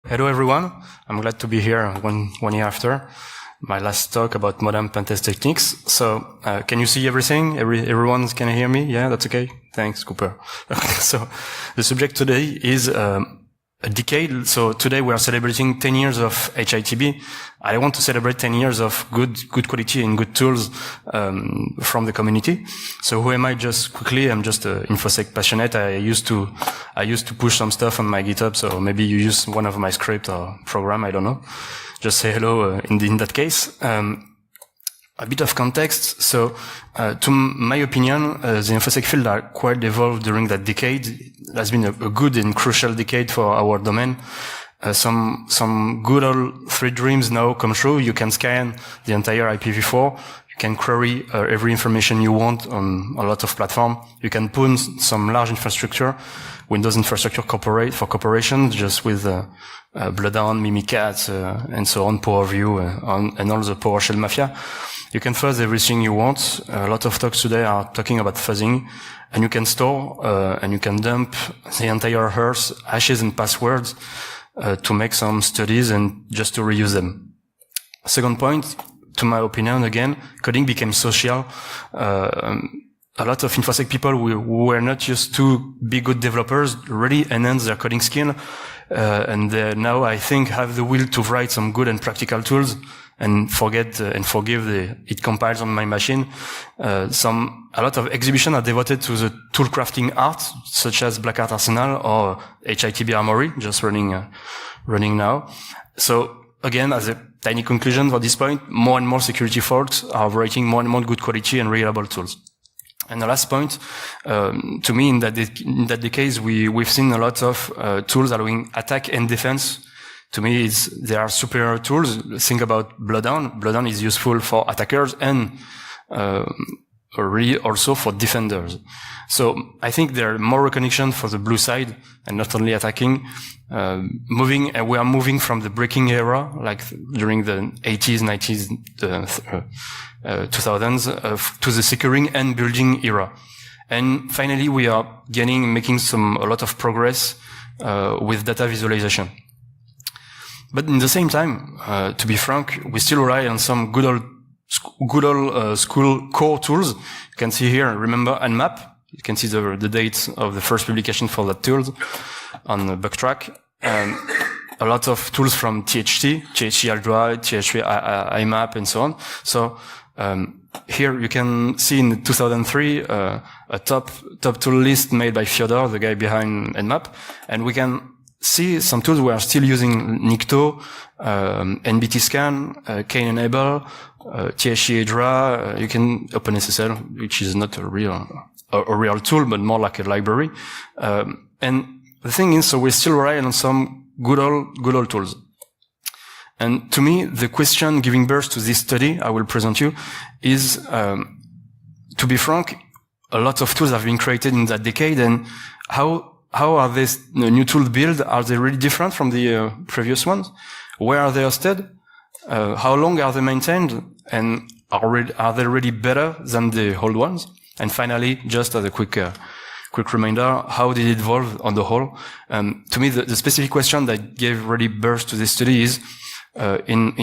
Hello everyone, I'm glad to be here one year after my last talk about modern pentest techniques. So, can you see everything? Everyone can hear me? Yeah, that's okay? Thanks, Cooper. So, the subject today is a decade. So today we are celebrating 10 years of HITB. I want to celebrate 10 years of good quality and good tools from the community. So who am I? Just quickly, I'm just an Infosec passionate. I used to push some stuff on my GitHub, so maybe you use one of my script or program, I don't know. Just say hello in that case. A bit of context. So, to my opinion, the Infosec field are quite evolved during that decade. It has been a good and crucial decade for our domain. Some good old three dreams now come true. You can scan the entire IPv4. You can query every information you want on a lot of platforms. You can put some large infrastructure, Windows infrastructure for corporations, just with Bloodhound, Mimikatz, and so on, PowerView, and all the PowerShell mafia. You can fuzz everything you want. A lot of talks today are talking about fuzzing, and you can store and you can dump the entire Earth, hashes and passwords to make some studies and just to reuse them. Second point, to my opinion, again, coding became social. A lot of Infosec people who were not used to be good developers really enhance their coding skill, and they now, I think, have the will to write some good and practical tools and forgive it compiles on my machine. A lot of exhibitions are devoted to the tool crafting art, such as Black Hat Arsenal or HITB Armory, just running now. So again, as a tiny conclusion for this point, more and more security folks are writing more and more good quality and reliable tools. And the last point, to me, in that case, we've seen a lot of tools allowing attack and defense. To me, they are superior tools. Think about Bloodhound. Bloodhound is useful for attackers and really also for defenders. So I think there are more recognition for the blue side and not only attacking. We are moving from the breaking era, like during the 80s, 90s, 2000s, to the securing and building era. And finally, we are making a lot of progress with data visualization. But in the same time, to be frank, we still rely on some good old school core tools. You can see here, remember Nmap. You can see the date of the first publication for that tool on Bucktrack. A lot of tools from THT Aldroid, THT IMAP, and so on. So here you can see in 2003 a top tool list made by Fyodor, the guy behind Nmap, and we can see some tools we are still using: Nikto, NBT Scan, Kane Enable, THT Hydra. You can OpenSSL, which is not a real tool, but more like a library. And the thing is, so we still rely on some good old tools. And to me, the question giving birth to this study I will present you is, to be frank, a lot of tools have been created in that decade, and how are these new tools built? Are they really different from the previous ones? Where are they hosted? How long are they maintained? And are they really better than the old ones? And finally, just as a quick reminder, how did it evolve on the whole? To me, the specific question that gave really birth to this study is in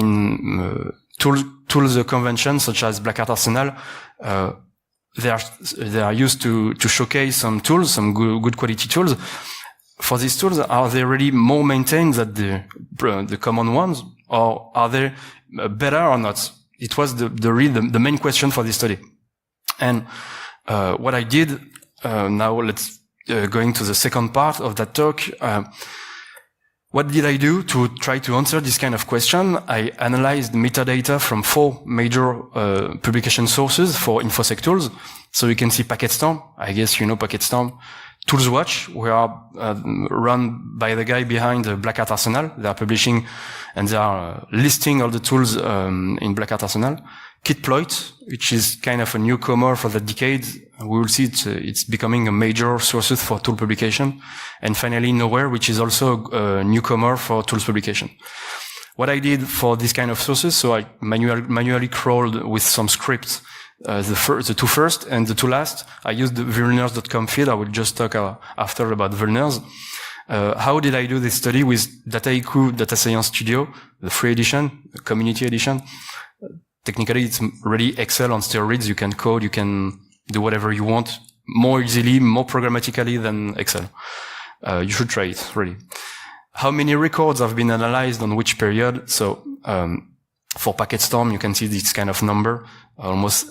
tools conventions such as Black Hat Arsenal. They are used to showcase some tools, some good quality tools. For these tools, are they really more maintained than the common ones, or are they better or not? It was the main question for this study. And what I did, now let's go into the second part of that talk. What did I do to try to answer this kind of question? I analyzed metadata from 4 major publication sources for Infosec tools. So you can see PacketStorm. I guess you know PacketStorm. ToolsWatch, we are run by the guy behind the Black Hat Arsenal. They are publishing and they are listing all the tools in Black Hat Arsenal. Kitploit, which is kind of a newcomer for the decade. We will see it's becoming a major source for tool publication. And finally, Nowhere, which is also a newcomer for tools publication. What I did for this kind of sources, so I manually crawled with some scripts the 2 first and the 2 last. I used the vulners.com feed. I will just talk after about vulners. How did I do this study with Dataiku Data Science Studio, the free edition, the community edition? Technically, it's really Excel on steroids. You can code, you can do whatever you want more easily, more programmatically than Excel. You should try it, really. How many records have been analyzed on which period? So, for Packet Storm, you can see this kind of number, almost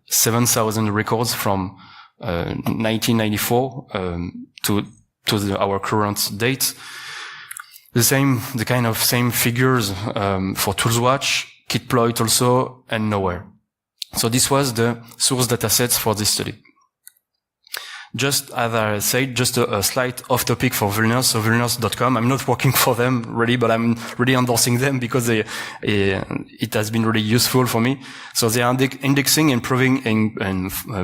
7,000 records from 1994 to our current date. The kind of same figures for ToolsWatch, Kitploit also, and Nowhere. So this was the source datasets for this study. Just as I said, just a slight off topic for Vulners. So Vulners.com, I'm not working for them really, but I'm really endorsing them because it has been really useful for me. So they are indexing and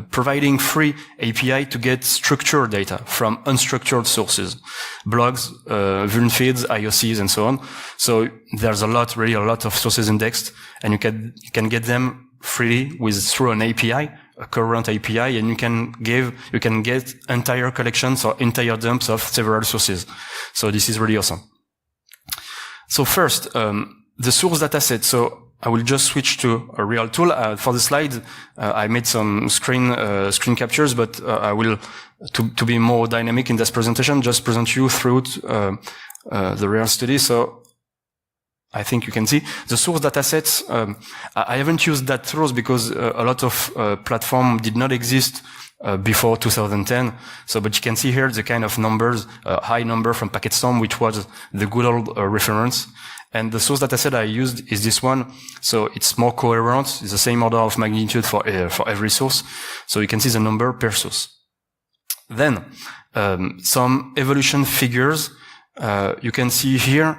providing free API to get structured data from unstructured sources, blogs, Vuln feeds, IOCs, and so on. So there's really a lot of sources indexed, and you can get them freely through an API. A current API, and you can get entire collections or entire dumps of several sources. So this is really awesome. So first, the source dataset. So I will just switch to a real tool. For the slide, I made some screen captures, but I will, to be more dynamic in this presentation, just present you through the real study. So I think you can see the source datasets. I haven't used that source because a lot of platform did not exist before 2010. So, but you can see here the kind of numbers, high number from PacketStorm, which was the good old reference. And the source dataset I used is this one. So it's more coherent. It's the same order of magnitude for every source. So you can see the number per source. Then some evolution figures. You can see here.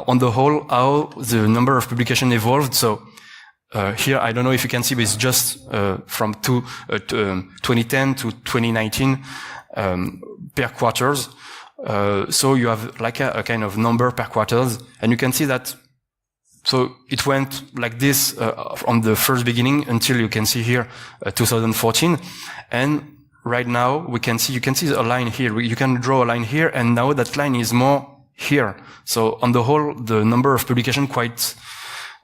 On the whole, how the number of publications evolved. So here, I don't know if you can see, but it's just from 2010 to 2019 per quarters. So you have like a kind of number per quarters, and you can see that. So it went like this from the first beginning until you can see here 2014, and right now you can see a line here. You can draw a line here, and now that line is more here. So on the whole, the number of publications quite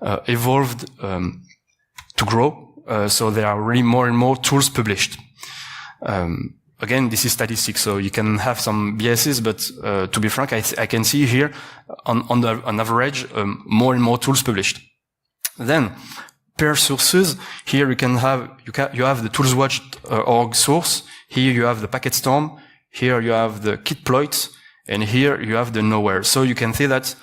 evolved to grow. So there are really more and more tools published. Again, this is statistics, so you can have some biases, but to be frank, I can see here on average more and more tools published. Then per sources, here you have the ToolsWatch.org source. Here you have the PacketStorm. Here you have the Kitploit. And here you have the Nowhere. So you can see that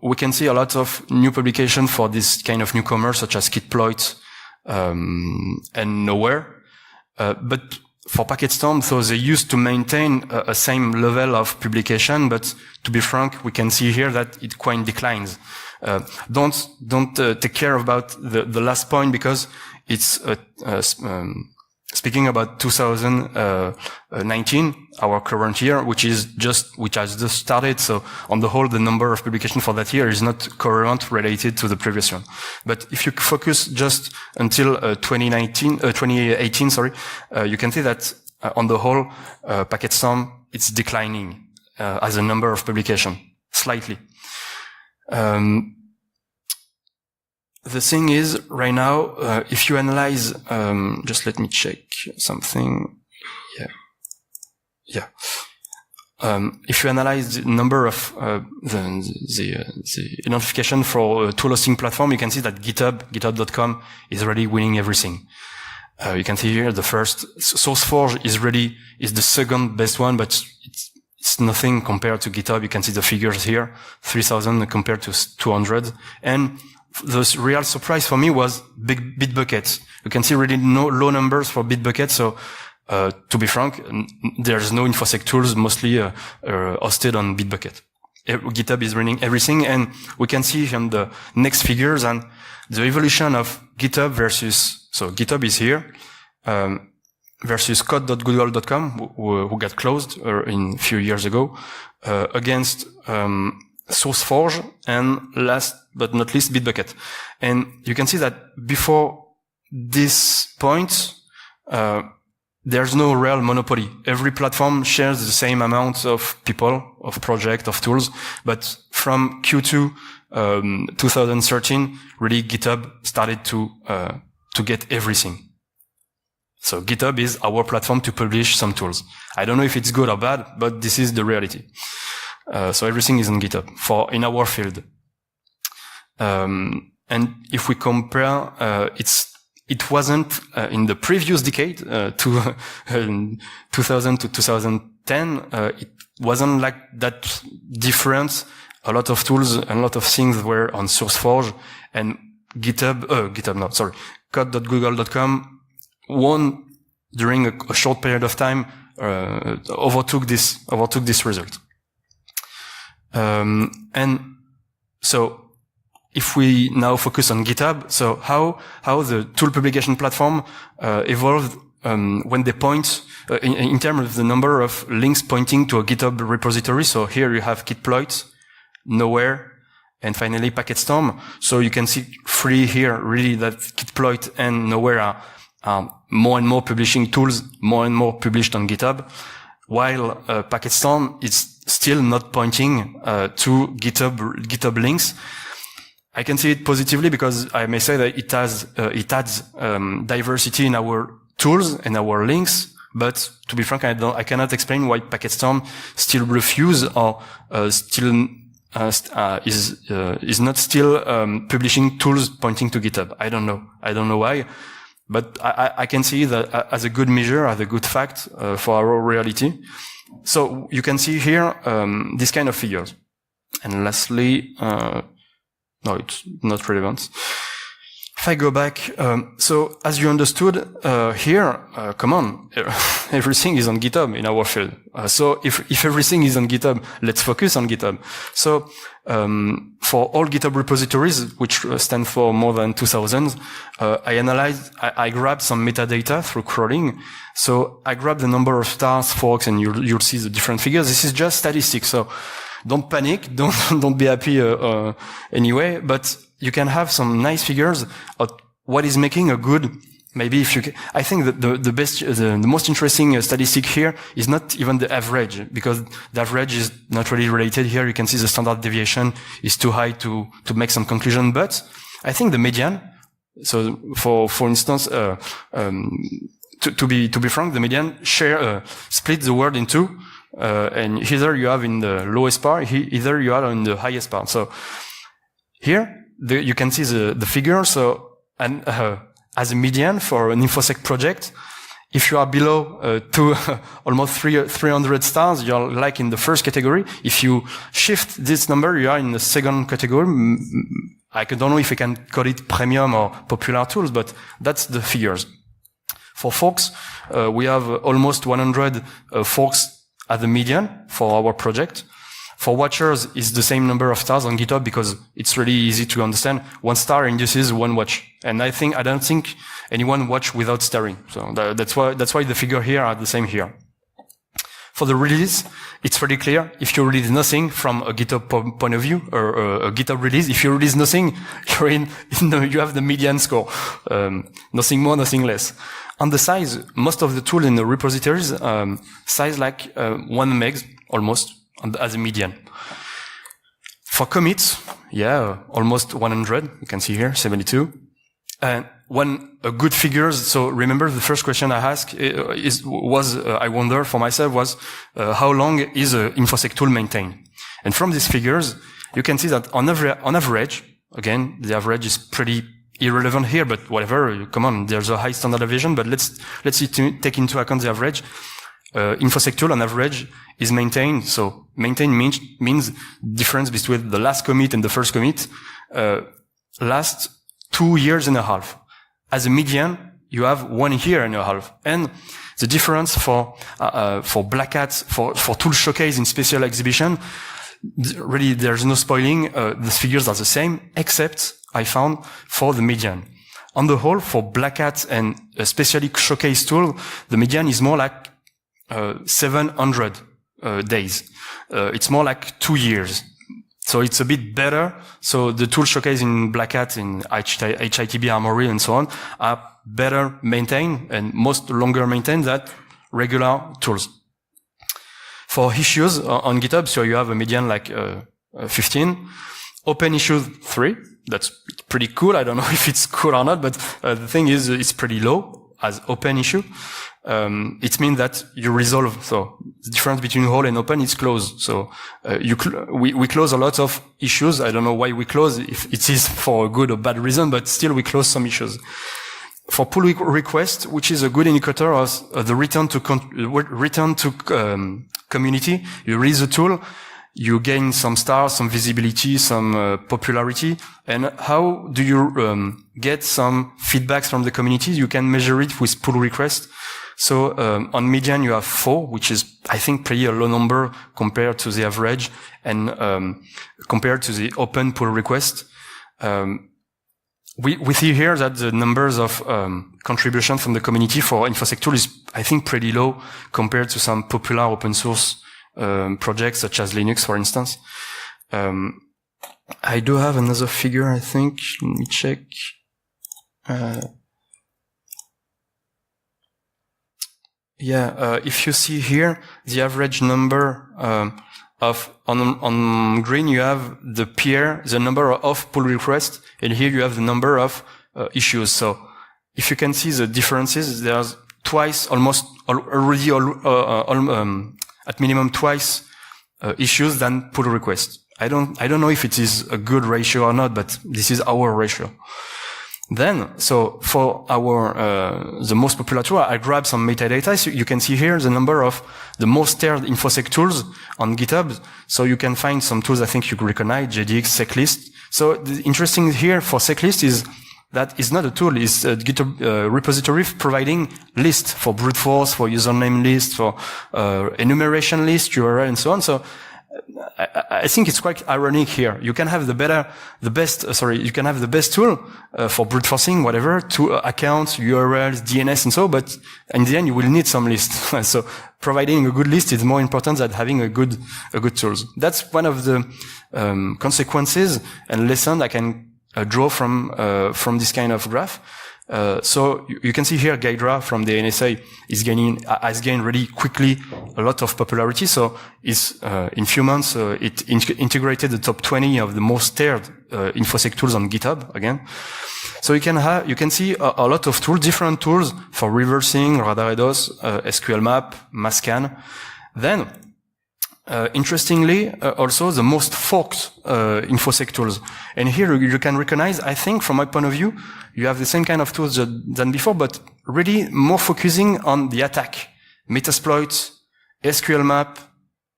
we can see a lot of new publication for this kind of newcomers, such as Kitploit, and Nowhere. But for PacketStorm, so they used to maintain a same level of publication, but to be frank, we can see here that it quite declines. Don't take care about the last point because it's, speaking about 2019, our current year, which has just started. So on the whole, the number of publications for that year is not coherent related to the previous one. But if you focus just until 2018, you can see that on the whole, PacketStorm, it's declining as a number of publication slightly. The thing is, right now, if you analyze, just let me check something. Yeah. If you analyze the number of the identification for a tool hosting platform, you can see that GitHub.com is really winning everything. You can see here the first SourceForge is the second best one, but it's nothing compared to GitHub. You can see the figures here, 3,000 compared to 200, and the real surprise for me was Bitbucket. You can see really low numbers for Bitbucket. So, to be frank, there's no Infosec tools mostly hosted on Bitbucket. GitHub is running everything, and we can see from the next figures and the evolution of GitHub versus, so GitHub is here, versus code.google.com, who got closed in a few years ago, against SourceForge, and last but not least, Bitbucket. And you can see that before this point, there's no real monopoly. Every platform shares the same amount of people, of project, of tools. But from Q2 2013, really GitHub started to get everything. So GitHub is our platform to publish some tools. I don't know if it's good or bad, but this is the reality. So everything is on GitHub in our field. And if we compare, it wasn't in the previous decade, 2000 to 2010, it wasn't like that different. A lot of tools, a lot of things were on SourceForge, and code.google.com won during a short period of time, overtook this result. And so if we now focus on GitHub, so how the tool publication platform evolved when they point in terms of the number of links pointing to a GitHub repository. So here you have Gitploit, Nowhere, and finally PacketStorm. So you can see three here really that Gitploit and Nowhere are more and more publishing tools, more and more published on GitHub, while PacketStorm is still not pointing to GitHub links. I can see it positively because I may say that it adds diversity in our tools and our links. But to be frank, I cannot explain why PacketStorm still refuse or is not still publishing tools pointing to GitHub. I don't know why. But I can see that as a good measure, as a good fact for our reality. So you can see here this kind of figures. And lastly, no, it's not relevant. If I go back, so as you understood here, come on, everything is on GitHub in our field. So if everything is on GitHub, let's focus on GitHub. So for all GitHub repositories, which stand for more than 2,000, I grabbed some metadata through crawling. So I grabbed the number of stars, forks, and you'll see the different figures. This is just statistics, so don't panic, don't be happy anyway. But you can have some nice figures of what is making a good. Maybe if you can, I think that the most interesting statistic here is not even the average, because the average is not really related here. You can see the standard deviation is too high to make some conclusion. But I think the median. So for instance, to be frank, the median split the world in two, and either you have in the lowest part, either you are in the highest part. So here you can see the figure. So as a median for an Infosec project, if you are below almost 300 stars, you're like in the first category. If you shift this number, you are in the second category. I don't know if I can call it premium or popular tools, but that's the figures. For forks, we have almost 100 forks as the median for our project. For watchers, it's the same number of stars on GitHub because it's really easy to understand. 1 star induces 1 watch. And I don't think anyone watch without staring. So that's why the figure here are the same here. For the release, it's pretty clear. If you release nothing from a GitHub point of view, or a GitHub release, if you release nothing, you have the median score. Nothing more, nothing less. On the size, most of the tools in the repositories, size like 1 meg, almost, as a median. For commits, almost 100. You can see here, 72. And a good figures. So remember the first question I asked I wonder for myself was, how long is an Infosec tool maintained? And from these figures, you can see that on average, again, the average is pretty irrelevant here, but whatever, come on, there's a high standard deviation, but let's take into account the average. Infosec tool on average is maintained. So maintain means difference between the last commit and the first commit, last 2.5 years. As a median, you have 1.5 years. And the difference for Black Hat, for tool showcase in special exhibition, really there's no spoiling. The figures are the same, except I found for the median. On the whole, for Black Hat and especially showcase tool, the median is more like 700 days. It's more like 2 years. So it's a bit better. So the tools showcased in Black Hat, in HITB Armory and so on are better maintained and most longer maintained than regular tools. For issues on GitHub, so you have a median like 15. Open issue 3. That's pretty cool. I don't know if it's cool or not, but the thing is it's pretty low as open issue. It means that you resolve. So the difference between whole and open is close. So we close a lot of issues. I don't know why we close, if it is for a good or bad reason, but still we close some issues. For pull request, which is a good indicator of the return to community, you release the tool, you gain some stars, some visibility, some popularity. And how do you get some feedbacks from the community? You can measure it with pull request. So on median you have 4, which is I think pretty a low number compared to the average and compared to the open pull request. We see here that the numbers of contribution from the community for Infosec tool is I think pretty low compared to some popular open source projects such as Linux, for instance. I do have another figure, I think. Let me check. If you see here, the average number on green you have the number of pull requests, and here you have the number of issues. So if you can see the differences, there's twice, at minimum twice issues than pull requests. I don't know if it is a good ratio or not, but this is our ratio. Then, so for the most popular tool, I grabbed some metadata. So you can see here the number of the most shared Infosec tools on GitHub. So you can find some tools I think you recognize, JDX, SecList. So the interesting here for SecList is that it's not a tool, it's a GitHub repository providing lists for brute force, for username list, for enumeration list, URL, and so on. So I think it's quite ironic here. You can have the best tool for brute forcing, whatever, to accounts, URLs, DNS, and so, but in the end you will need some lists. So providing a good list is more important than having a good tools. That's one of the consequences and lessons I can draw from this kind of graph. So you can see here Gaidra from the NSA has gained really quickly a lot of popularity. So in few months, it integrated the top 20 of the most shared Infosec tools on GitHub again. So you can see a lot of tools, different tools for reversing, radar DDoS, SQL map, masscan. Then, interestingly, also the most forked Infosec tools. And here you can recognize, I think, from my point of view, you have the same kind of tools than before, but really more focusing on the attack. Metasploit, SQL map,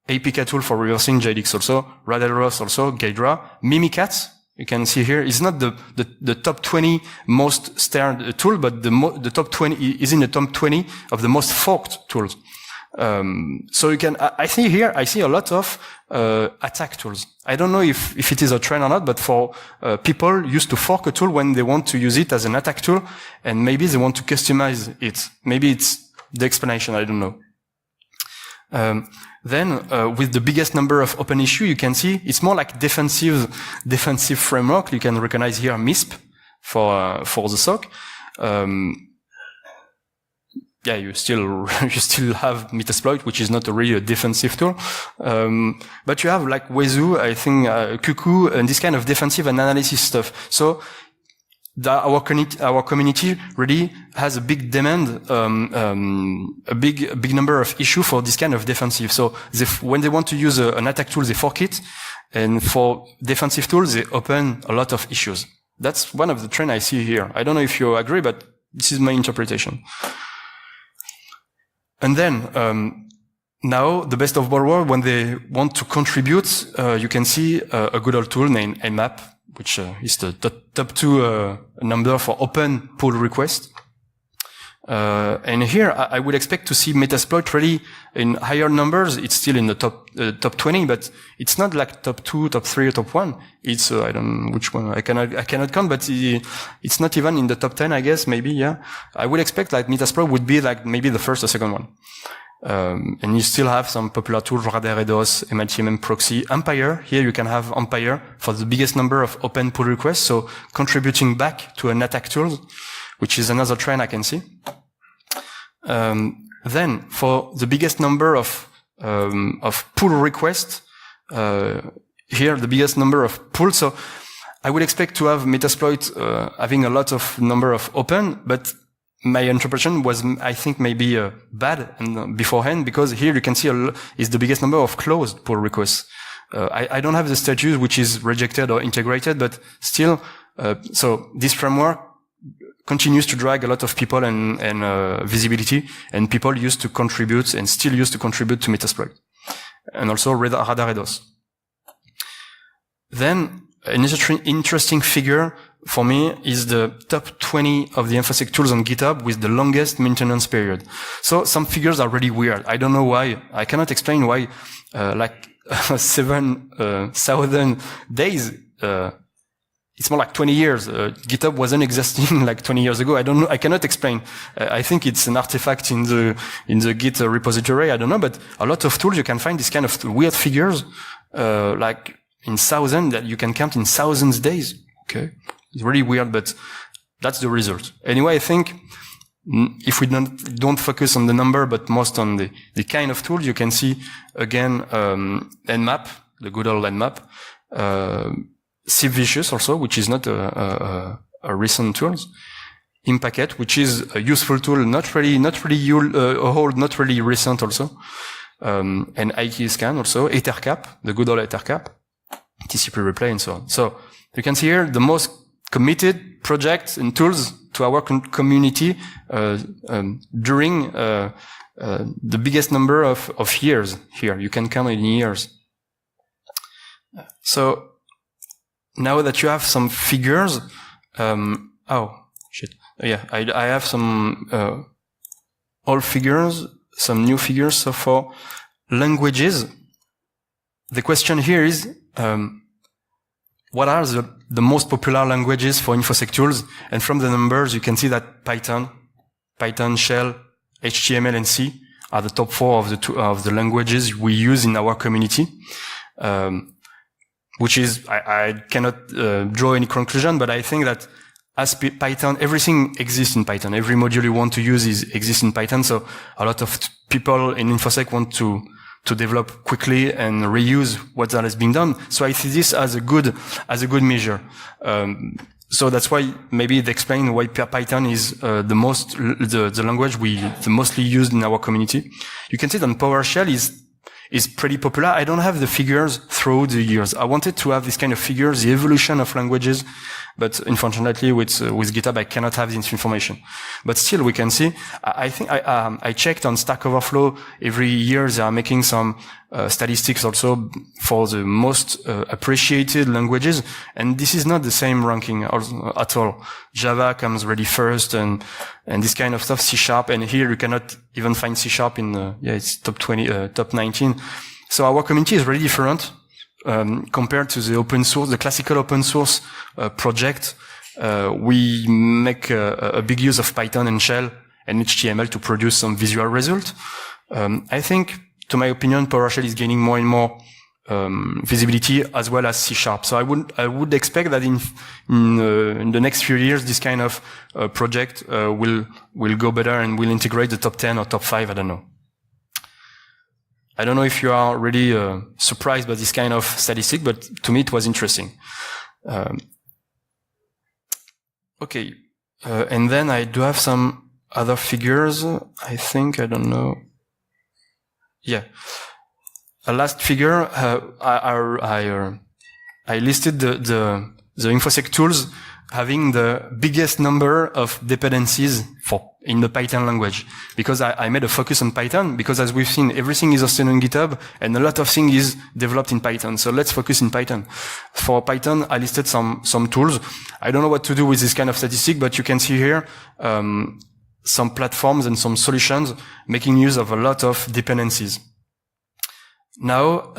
APK tool for reversing, JDX also, radar DDoS also, Gaidra, Mimikat. You can see here is not the top 20 most shared tool, but the top 20 is in the top 20 of the most forked tools. So you can, I see a lot of attack tools. I don't know if it is a trend or not, but for people used to fork a tool when they want to use it as an attack tool, and maybe they want to customize it. Maybe it's the explanation, I don't know. Then with the biggest number of open issue, you can see it's more like defensive framework. You can recognize here MISP for the SOC. You still have Metasploit, which is not really a defensive tool. But you have like Wezu, I think, Cuckoo, and this kind of defensive and analysis stuff. So our community really has a big demand, a big number of issues for this kind of defensive. So when they want to use an attack tool, they fork it. And for defensive tools, they open a lot of issues. That's one of the trends I see here. I don't know if you agree, but this is my interpretation. And then, now, the best of both worlds, when they want to contribute, you can see a good old tool named Nmap, which is the top 2 number for open pull request. And here, I would expect to see Metasploit really in higher numbers. It's still in the top 20, but it's not like top 2, top 3, or top 1. It's, I don't know which one, I cannot count, but it's not even in the top 10, I guess, maybe, yeah. I would expect like Metasploit would be like maybe the first or second one. And you still have some popular tools, Radar EDOS, MLTMM proxy, Empire. Here you can have Empire for the biggest number of open pull requests. So contributing back to an attack tool, which is another trend I can see. Then for the biggest number of pull requests, here the biggest number of pulls. So I would expect to have Metasploit having a lot of number of open, but my interpretation was, I think, maybe bad and beforehand, because here you can see is the biggest number of closed pull requests. I don't have the status which is rejected or integrated, but still, so this framework continues to drag a lot of people and visibility, and people used to contribute and still used to contribute to Metasploit, and also Radar EDOS. Then another interesting figure for me is the top 20 of the Infosec tools on GitHub with the longest maintenance period. So some figures are really weird. I don't know why. I cannot explain why, 7,000 days, it's more like 20 years. GitHub wasn't existing like 20 years ago. I don't know. I cannot explain. I think it's an artifact in the Git repository. I don't know, but a lot of tools you can find this kind of weird figures, like in thousands, that you can count in thousands days. Okay. It's really weird, but that's the result. Anyway, I think if we don't focus on the number, but most on the kind of tool, you can see again, Nmap, the good old Nmap, Vicious also, which is not a recent tool. Impacket, which is a useful tool, not really old, not really recent also. And IKScan also, Ethercap, the good old Ethercap, TCP replay and so on. So you can see here the most committed projects and tools to our community during the biggest number of years here. You can count in years. So now that you have some figures, I have some old figures, some new figures. So for languages, the question here is, what are the most popular languages for Infosec tools? And from the numbers, you can see that Python, Shell, HTML, and C are the top 4 of the languages we use in our community. Which is, I cannot draw any conclusion, but I think that as Python, everything exists in Python. Every module you want to use exists in Python. So a lot of people in Infosec want to develop quickly and reuse what has been done. So I see this as a good measure. So that's why maybe they explain why Python is the language the mostly used in our community. You can see that PowerShell is pretty popular. I don't have the figures through the years. I wanted to have this kind of figures, the evolution of languages, but unfortunately with GitHub I cannot have this information. But still we can see, I think I checked on Stack Overflow every year. They are making some statistics also for the most appreciated languages, and this is not the same ranking at all. Java comes really first, and this kind of stuff, C#, and here you cannot even find C# in it's top 20, top 19. So our community is really different compared to the open source, the classical open source project. We make a big use of Python and Shell and HTML to produce some visual result. I think, to my opinion, PowerShell is gaining more and more visibility, as well as C#. So I would expect that in the next few years, this kind of project will go better and will integrate the top 10 or top 5. I don't know. I don't know if you are really surprised by this kind of statistic, but to me it was interesting. Okay, and then I do have some other figures. I think, I don't know. Yeah. A last figure, I listed the Infosec tools having the biggest number of dependencies in the Python language, because I made a focus on Python, because as we've seen, everything is hosted on GitHub and a lot of things is developed in Python. So let's focus in Python. For Python, I listed some tools. I don't know what to do with this kind of statistic, but you can see here some platforms and some solutions making use of a lot of dependencies. Now,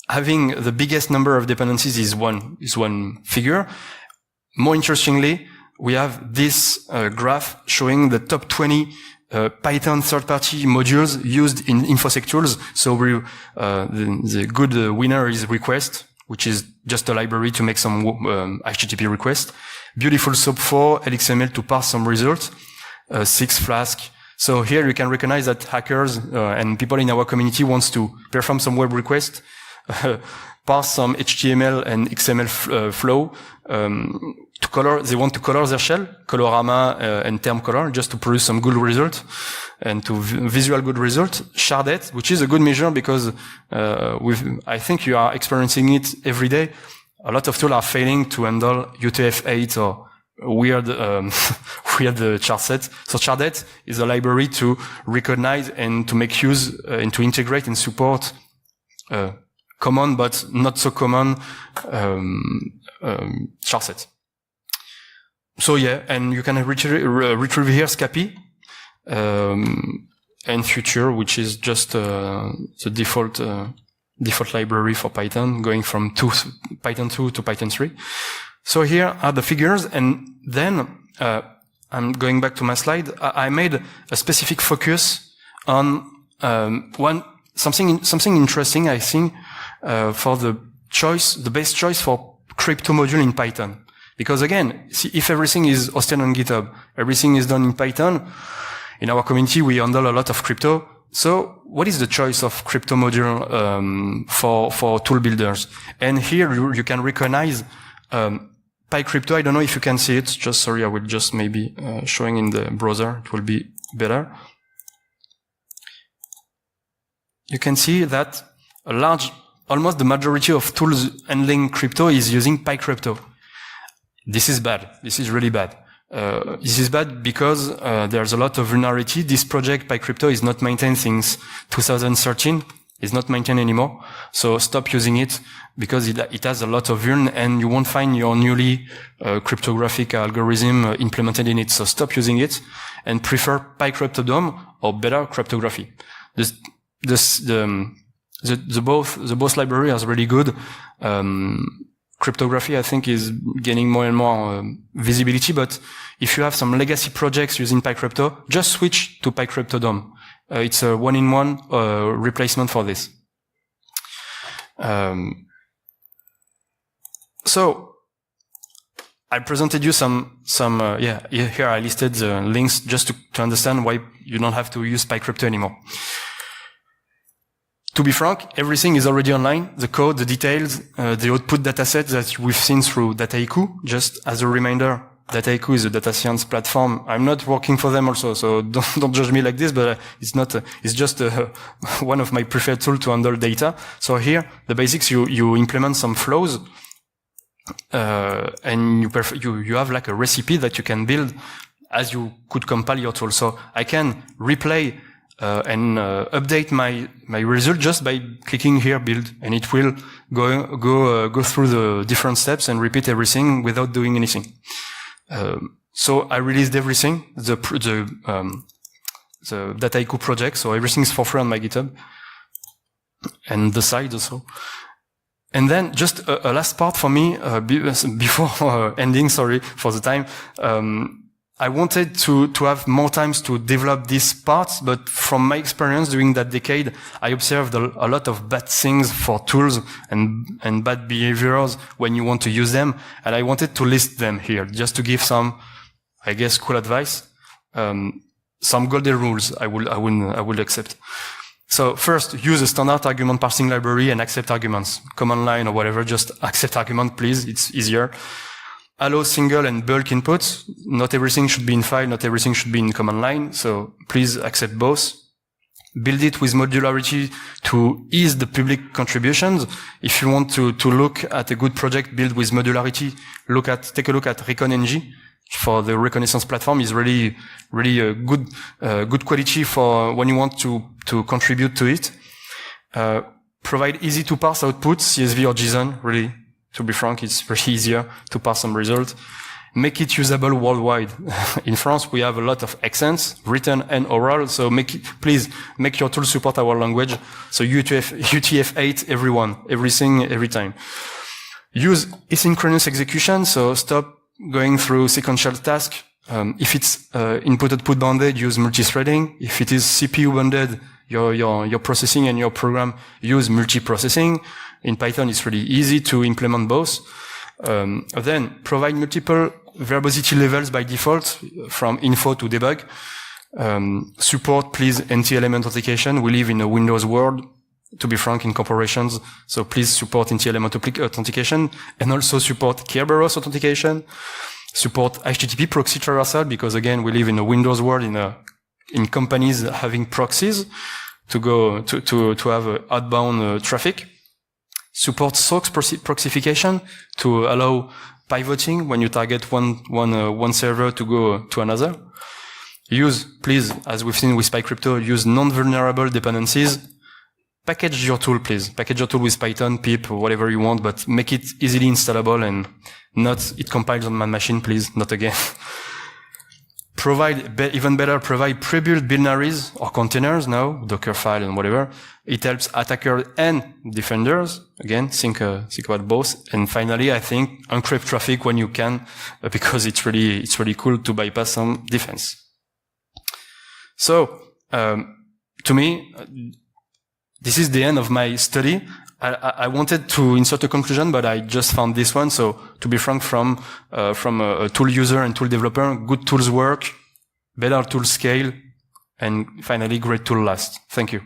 having the biggest number of dependencies is one figure. More interestingly, we have this graph showing the top 20 Python third-party modules used in Infosec tools. So the good winner is Request, which is just a library to make some HTTP request. Beautiful SOAP 4, LXML to parse some results. 6 Flask. So here you can recognize that hackers and people in our community wants to perform some web request, parse some HTML and XML flow to color. They want to color their shell, Colorama and term color, just to produce some good result and to visual good result. Sharded, which is a good measure because I think you are experiencing it every day. A lot of tools are failing to handle UTF-8 or weird chart sets. So Sharded is a library to recognize and to make use and to integrate and support common but not so common chart sets. So yeah, and you can retrieve here Scapy and Future, which is just the default library for Python, going from Python 2 to Python 3. So here are the figures, and then I'm going back to my slide. I made a specific focus on something interesting, I think, for the best choice for crypto module in Python. Because again, see, if everything is hosted on GitHub, everything is done in Python, in our community we handle a lot of crypto. So what is the choice of crypto module for tool builders? And here you can recognize PyCrypto. I don't know if you can see it. Just sorry, I will just maybe showing in the browser. It will be better. You can see that almost the majority of tools handling crypto is using PyCrypto. This is bad. This is really bad. This is bad because there's a lot of vulnerability. This project, PyCrypto, is not maintained since 2013. It's not maintained anymore. So stop using it because it has a lot of vuln and you won't find your newly cryptographic algorithm implemented in it. So stop using it and prefer PyCrypto DOM or better cryptography. The both library are really good. Cryptography, I think, is gaining more and more visibility, but if you have some legacy projects using PyCrypto, just switch to PyCrypto DOM. It's a one-in-one replacement for this. So I presented you here I listed the links just to understand why you don't have to use PyCrypto anymore. To be frank, everything is already online. The code, the details, the output dataset that we've seen through Dataiku. Just as a reminder, Dataiku is a data science platform. I'm not working for them also, so don't judge me like this, but it's just one of my preferred tools to handle data. So here, the basics, you implement some flows, and you have like a recipe that you can build as you could compile your tool. So I can replay and update my result just by clicking here build, and it will go through the different steps and repeat everything without doing anything. So I released everything, the Dataiku project, so everything is for free on my GitHub and the site also. And then just a last part for me before ending. Sorry for the time. I wanted to have more times to develop these parts, but from my experience during that decade, I observed a lot of bad things for tools and bad behaviors when you want to use them. And I wanted to list them here just to give some, I guess, cool advice. Some golden rules I will accept. So first, use a standard argument parsing library and accept arguments. Command line or whatever, just accept argument, please. It's easier. Allow single and bulk inputs. Not everything should be in file, not everything should be in command line, so please accept both. Build it with modularity to ease the public contributions. If you want to look at a good project built with modularity, take a look at ReconNG for the reconnaissance platform. Is really a good quality for when you want to contribute to it. Provide easy to parse outputs, CSV or JSON, really. To be frank, it's pretty easier to pass some results. Make it usable worldwide. In France, we have a lot of accents, written and oral, so please make your tool support our language. So UTF-8, everything, every time. Use asynchronous execution, so stop going through sequential task, if it's input-output bounded, use multi-threading. If it is CPU bounded, your processing and your program use multi-processing. In Python, it's really easy to implement both. Then provide multiple verbosity levels by default from info to debug. Support, please, NT-element authentication. We live in a Windows world, to be frank, in corporations. So please support NT-element authentication, and also support Kerberos authentication. Support HTTP proxy traversal, because again, we live in a Windows world, in companies having proxies to have outbound traffic. Support SOX proxification to allow pivoting when you target one server to go to another. Use, please, as we've seen with PyCrypto, use non-vulnerable dependencies. Package your tool, please. Package your tool with Python, pip, or whatever you want, but make it easily installable and not it compiles on my machine, please, not again. Even better, provide pre-built binaries or containers now, Dockerfile and whatever. It helps attackers and defenders. Again, think about both. And finally, I think encrypt traffic when you can, because it's really cool to bypass some defense. So, to me, this is the end of my study. I wanted to insert a conclusion, but I just found this one. So, to be frank, from a tool user and tool developer, good tools work, better tools scale, and finally, great tool last. Thank you.